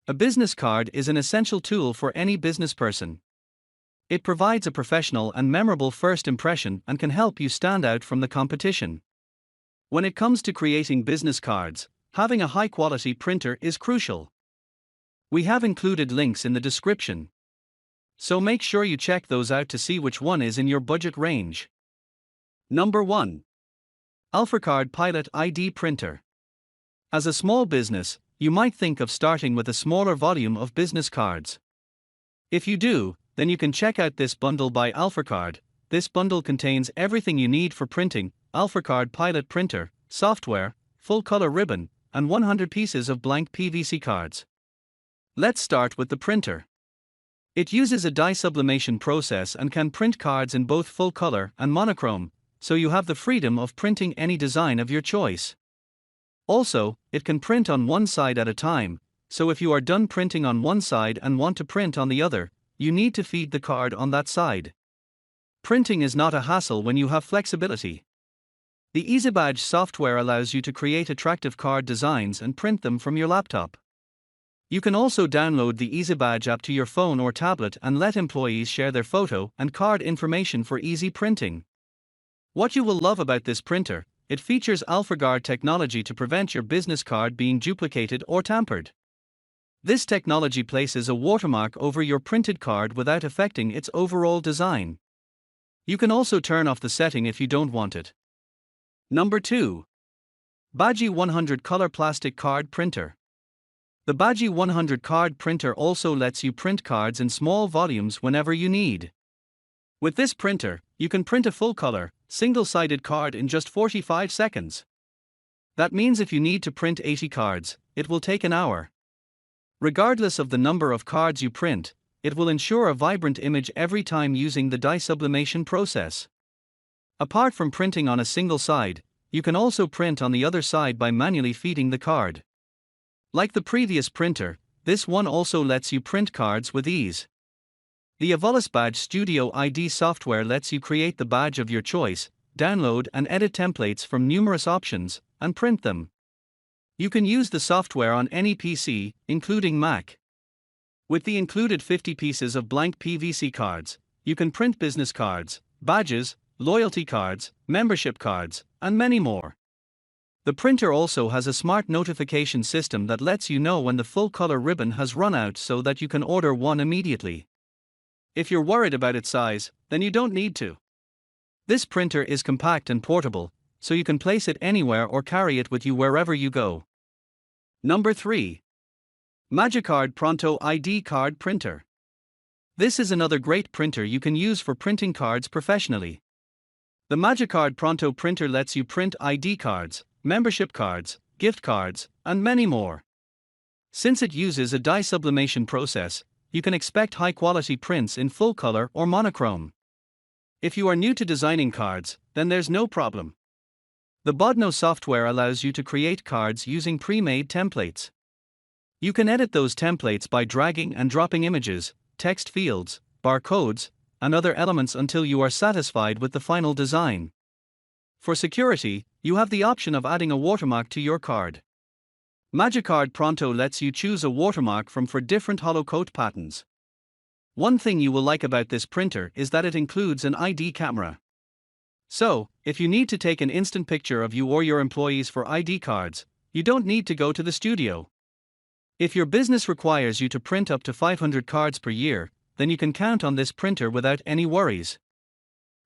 A business card is an essential tool for any business person. It provides a professional and memorable first impression and can help you stand out from the competition. When it comes to creating business cards, having a high-quality printer is crucial. We have included links in the description, so make sure you check those out to see which one is in your budget range. Number 1. AlphaCard Pilot ID Printer. As a small business, you might think of starting with a smaller volume of business cards. If you do, then you can check out this bundle by AlphaCard. This bundle contains everything you need for printing: AlphaCard Pilot Printer, software, full-color ribbon, and 100 pieces of blank PVC cards. Let's start with the printer. It uses a dye sublimation process and can print cards in both full color and monochrome, so you have the freedom of printing any design of your choice. Also, it can print on one side at a time, so if you are done printing on one side and want to print on the other, you need to feed the card on that side. Printing is not a hassle when you have flexibility. The EasyBadge software allows you to create attractive card designs and print them from your laptop. You can also download the EasyBadge app to your phone or tablet and let employees share their photo and card information for easy printing. What you will love about this printer: it features AlphaCard technology to prevent your business card being duplicated or tampered. This technology places a watermark over your printed card without affecting its overall design. You can also turn off the setting if you don't want it. Number 2. Badgie 100 Color Plastic Card Printer. The Badgie 100 card printer also lets you print cards in small volumes whenever you need. With this printer, you can print a full-color, single-sided card in just 45 seconds. That means if you need to print 80 cards, it will take an hour. Regardless of the number of cards you print, it will ensure a vibrant image every time using the dye sublimation process. Apart from printing on a single side, you can also print on the other side by manually feeding the card. Like the previous printer, this one also lets you print cards with ease. The AlphaCard Studio ID software lets you create the badge of your choice, download and edit templates from numerous options, and print them. You can use the software on any PC, including Mac. With the included 50 pieces of blank PVC cards, you can print business cards, badges, loyalty cards, membership cards, and many more. The printer also has a smart notification system that lets you know when the full-color ribbon has run out so that you can order one immediately. If you're worried about its size, then you don't need to. This printer is compact and portable, so you can place it anywhere or carry it with you wherever you go. Number 3. Magicard Pronto ID Card Printer. This is another great printer you can use for printing cards professionally. The Magicard Pronto printer lets you print ID cards, membership cards, gift cards, and many more. Since it uses a dye sublimation process, you can expect high-quality prints in full color or monochrome. If you are new to designing cards, then there's no problem. The Pronto software allows you to create cards using pre-made templates. You can edit those templates by dragging and dropping images, text fields, barcodes, and other elements until you are satisfied with the final design. For security, you have the option of adding a watermark to your card. Magicard Pronto lets you choose a watermark from 4 different hollow coat patterns. One thing you will like about this printer is that it includes an ID camera. So, if you need to take an instant picture of you or your employees for ID cards, you don't need to go to the studio. If your business requires you to print up to 500 cards per year, then you can count on this printer without any worries.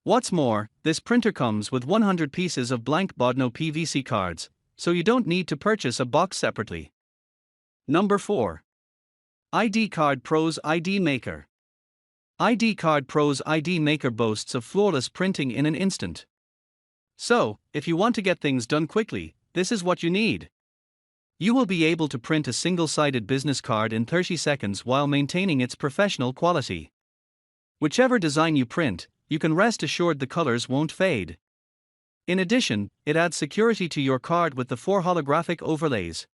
What's more, this printer comes with 100 pieces of blank Pronto PVC cards, so you don't need to purchase a box separately. Number 4. ID Card Pro's ID Maker. ID Card Pro's ID Maker boasts of flawless printing in an instant. So, if you want to get things done quickly, this is what you need. You will be able to print a single-sided business card in 30 seconds while maintaining its professional quality. Whichever design you print, you can rest assured the colors won't fade. In addition, it adds security to your card with the 4 holographic overlays.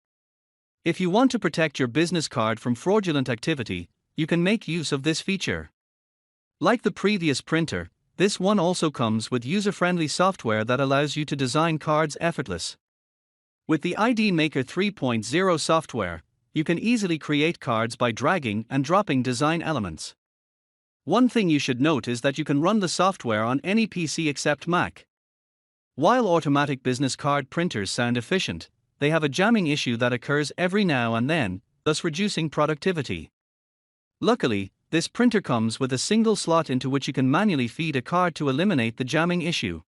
If you want to protect your business card from fraudulent activity, you can make use of this feature. Like the previous printer, this one also comes with user-friendly software that allows you to design cards effortless. With the ID Maker 3.0 software, you can easily create cards by dragging and dropping design elements. One thing you should note is that you can run the software on any PC except Mac. While automatic business card printers sound efficient, they have a jamming issue that occurs every now and then, thus reducing productivity. Luckily, this printer comes with a single slot into which you can manually feed a card to eliminate the jamming issue.